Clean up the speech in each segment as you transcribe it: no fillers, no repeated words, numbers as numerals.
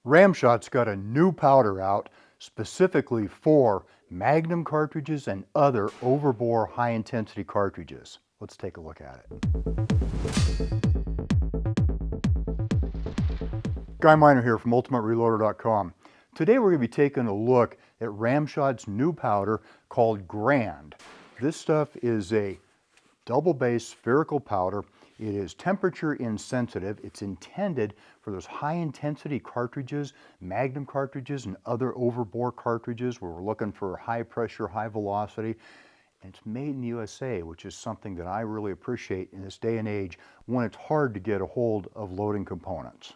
Ramshot's got a new powder out specifically for Magnum cartridges and other overbore high-intensity cartridges. Let's take a look at it. Guy Miner here from UltimateReloader.com. Today we're going to be taking a look at Ramshot's new powder called Grand. This stuff is a double-base spherical powder. It is temperature insensitive. It's intended for those high-intensity cartridges, Magnum cartridges, and other overbore cartridges where we're looking for high pressure, high velocity. And it's made in the USA, which is something that I really appreciate in this day and age when it's hard to get a hold of loading components.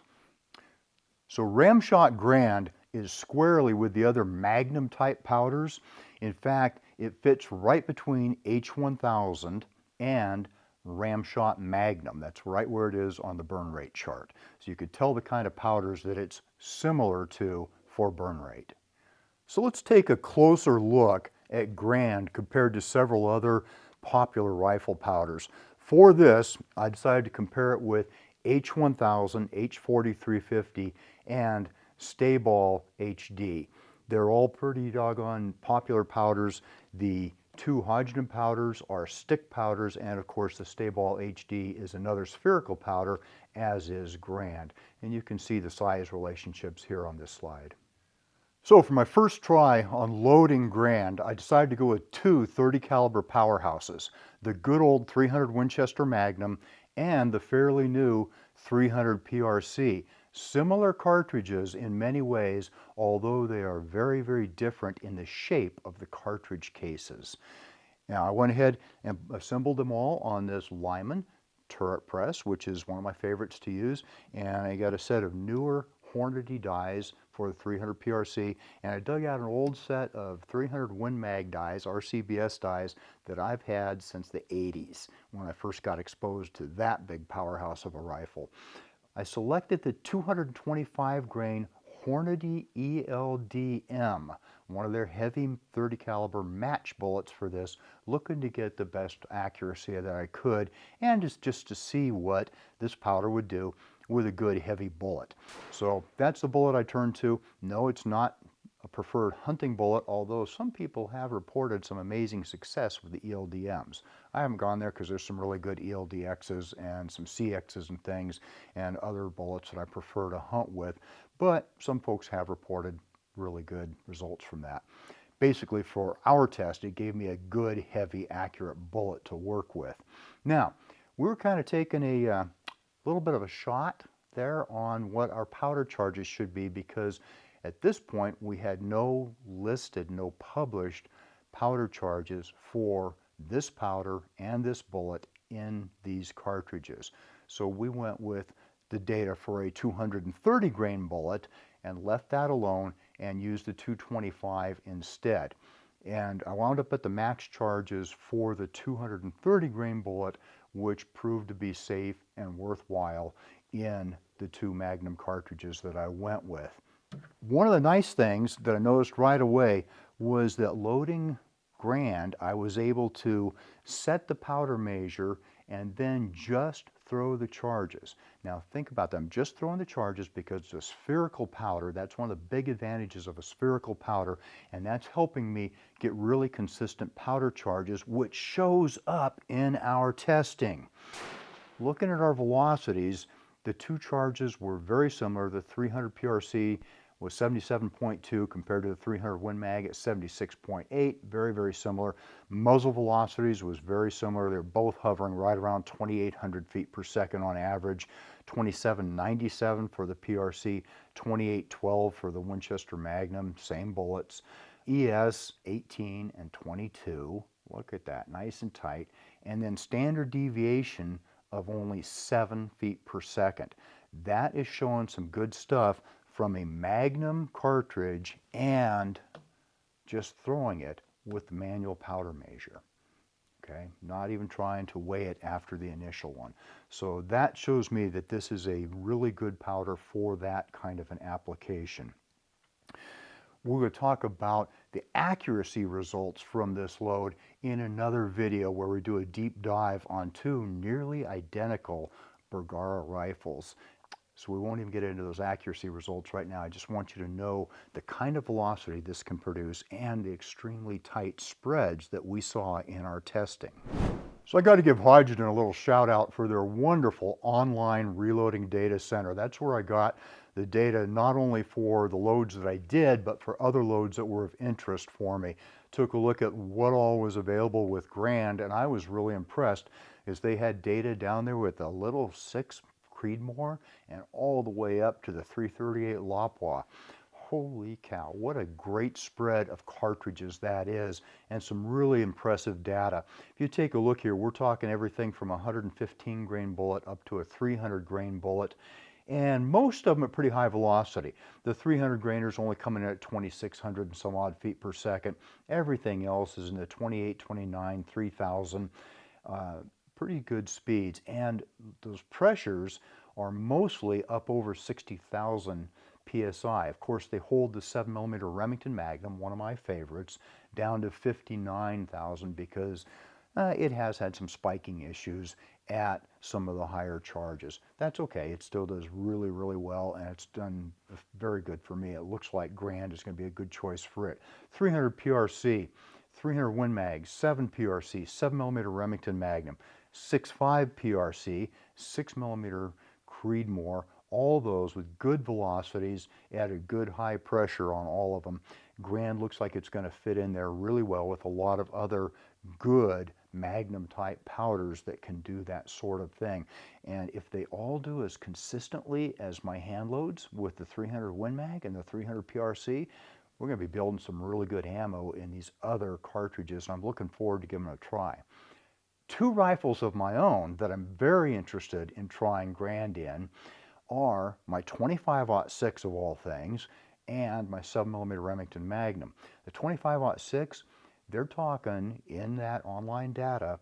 So Ramshot Grand is squarely with the other Magnum type powders. In fact, it fits right between H1000 and Ramshot Magnum. That's right where it is on the burn rate chart. So you could tell the kind of powders that it's similar to for burn rate. So let's take a closer look at Grand compared to several other popular rifle powders. For this, I decided to compare it with H1000, H4350, and Stayball HD. They're all pretty doggone popular powders. The two Hodgdon powders are stick powders, and of course the Stayball HD is another spherical powder, as is Grand. And you can see the size relationships here on this slide. So for my first try on loading Grand, I decided to go with two 30 caliber powerhouses, the good old 300 Winchester Magnum and the fairly new 300 PRC. Similar cartridges in many ways, although they are very, very different in the shape of the cartridge cases. Now I went ahead and assembled them all on this Lyman turret press, which is one of my favorites to use, and I got a set of newer Hornady dies for the 300 PRC, and I dug out an old set of 300 Win Mag dies, RCBS dies, that I've had since the 80s when I first got exposed to that big powerhouse of a rifle. I selected the 225 grain Hornady ELDM, one of their heavy 30 caliber match bullets for this, looking to get the best accuracy that I could and just to see what this powder would do with a good heavy bullet. So that's the bullet I turned to. No, it's not a preferred hunting bullet, although some people have reported some amazing success with the ELDMs. I haven't gone there because there's some really good ELDXs and some CXs and things and other bullets that I prefer to hunt with, but some folks have reported really good results from that. Basically, for our test, it gave me a good, heavy, accurate bullet to work with. Now, we were kind of taking a little bit of a shot there on what our powder charges should be, because at this point we had no listed, no published powder charges for this powder and this bullet in these cartridges. So we went with the data for a 230 grain bullet and left that alone and used the 225 instead. And I wound up at the max charges for the 230 grain bullet, which proved to be safe and worthwhile in the two Magnum cartridges that I went with. One of the nice things that I noticed right away was that loading Grand, I was able to set the powder measure and then just throw the charges. Now think about them, just throwing the charges, because it's a spherical powder. That's one of the big advantages of a spherical powder, and that's helping me get really consistent powder charges, which shows up in our testing. Looking at our velocities, the two charges were very similar. The 300 PRC was 77.2 compared to the 300 Win Mag at 76.8, very, very similar. Muzzle velocities was very similar. They're both hovering right around 2,800 feet per second on average, 2797 for the PRC, 2812 for the Winchester Magnum, same bullets. ES 18 and 22, look at that, nice and tight. And then standard deviation of only 7 feet per second. That is showing some good stuff from a Magnum cartridge and just throwing it with the manual powder measure. Okay, not even trying to weigh it after the initial one. So that shows me that this is a really good powder for that kind of an application. We're going to talk about the accuracy results from this load in another video where we do a deep dive on two nearly identical Bergara rifles. so we won't even get into those accuracy results right now. I just want you to know the kind of velocity this can produce and the extremely tight spreads that we saw in our testing. So I got to give Hydrogen a little shout out for their wonderful online reloading data center. That's where I got the data not only for the loads that I did, but for other loads that were of interest for me. Took a look at what all was available with Grand, and I was really impressed as they had data down there with a little 6 Creedmoor and all the way up to the 338 Lopwa. Holy cow, what a great spread of cartridges that is, and some really impressive data. If you take a look here, we're talking everything from a 115 grain bullet up to a 300 grain bullet, and most of them at pretty high velocity. The 300 grainers only coming in at 2,600 and some odd feet per second. Everything else is in the 28, 29, 3,000. Pretty good speeds, and those pressures are mostly up over 60,000 PSI. Of course, they hold the 7mm Remington Magnum, one of my favorites, down to 59,000 because it has had some spiking issues at some of the higher charges. That's okay. It still does really, really well, and it's done very good for me. It looks like Grand is going to be a good choice for it. 300 PRC, 300 Win Mag, 7 PRC, 7mm Remington Magnum, 6.5 PRC, 6mm Creedmoor, all those with good velocities at a good high pressure on all of them. Grand looks like it's going to fit in there really well with a lot of other good Magnum type powders that can do that sort of thing. And if they all do as consistently as my hand loads with the 300 Win Mag and the 300 PRC, we're going to be building some really good ammo in these other cartridges, and I'm looking forward to giving it a try. 2 rifles of my own that I'm very interested in trying Grand in are my 25-06 of all things and my 7mm Remington Magnum. The 25-06, they're talking in that online data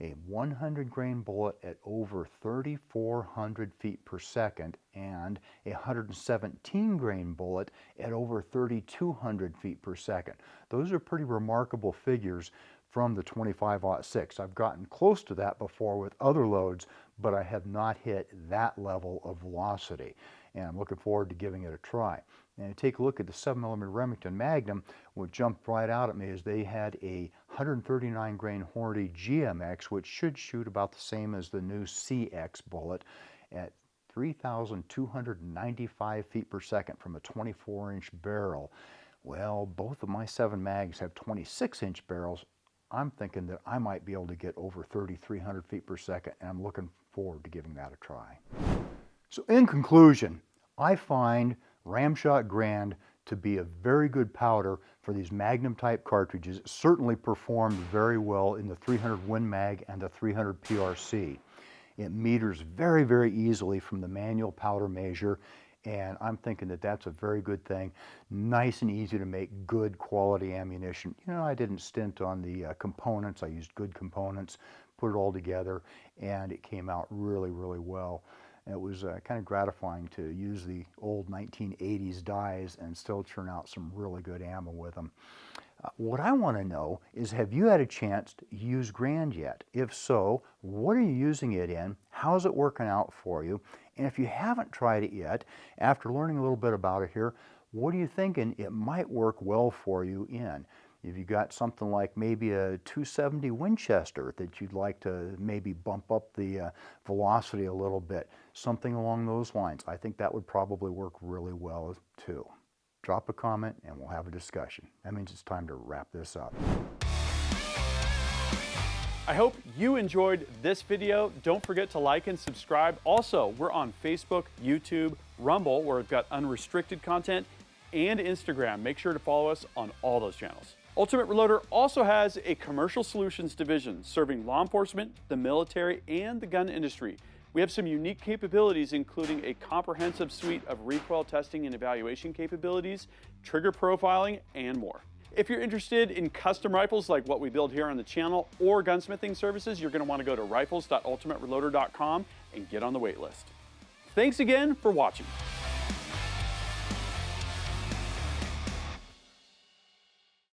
a 100 grain bullet at over 3,400 feet per second and a 117 grain bullet at over 3,200 feet per second. Those are pretty remarkable figures from the 25-06. I've gotten close to that before with other loads, but I have not hit that level of velocity, and I'm looking forward to giving it a try. And take a look at the 7mm Remington Magnum. What jumped right out at me is they had a 139 grain Hornady GMX, which should shoot about the same as the new CX bullet at 3,295 feet per second from a 24-inch barrel. Well, both of my 7 mags have 26-inch barrels. I'm thinking that I might be able to get over 3,300 feet per second, and I'm looking forward to giving that a try. So in conclusion, I find Ramshot Grand to be a very good powder for these Magnum type cartridges. It certainly performed very well in the 300 Win Mag and the 300 PRC. It meters very, very easily from the manual powder measure, and I'm thinking that that's a very good thing. Nice and easy to make good quality ammunition. You know, I didn't stint on the components. I used good components, put it all together, and it came out really, really well. It was kind of gratifying to use the old 1980s dies and still churn out some really good ammo with them. What I want to know is, have you had a chance to use Grand yet? If so, what are you using it in? How's it working out for you? And if you haven't tried it yet, after learning a little bit about it here, what are you thinking it might work well for you in? If you got something like maybe a 270 Winchester that you'd like to maybe bump up the velocity a little bit, something along those lines, I think that would probably work really well too. Drop a comment and we'll have a discussion. That means it's time to wrap this up. I hope you enjoyed this video. Don't forget to like and subscribe. Also, we're on Facebook, YouTube, Rumble, where we've got unrestricted content, and Instagram. Make sure to follow us on all those channels. Ultimate Reloader also has a commercial solutions division serving law enforcement, the military, and the gun industry. We have some unique capabilities, including a comprehensive suite of recoil testing and evaluation capabilities, trigger profiling, and more. If you're interested in custom rifles like what we build here on the channel or gunsmithing services, you're going to want to go to rifles.ultimatereloader.com and get on the wait list. Thanks again for watching.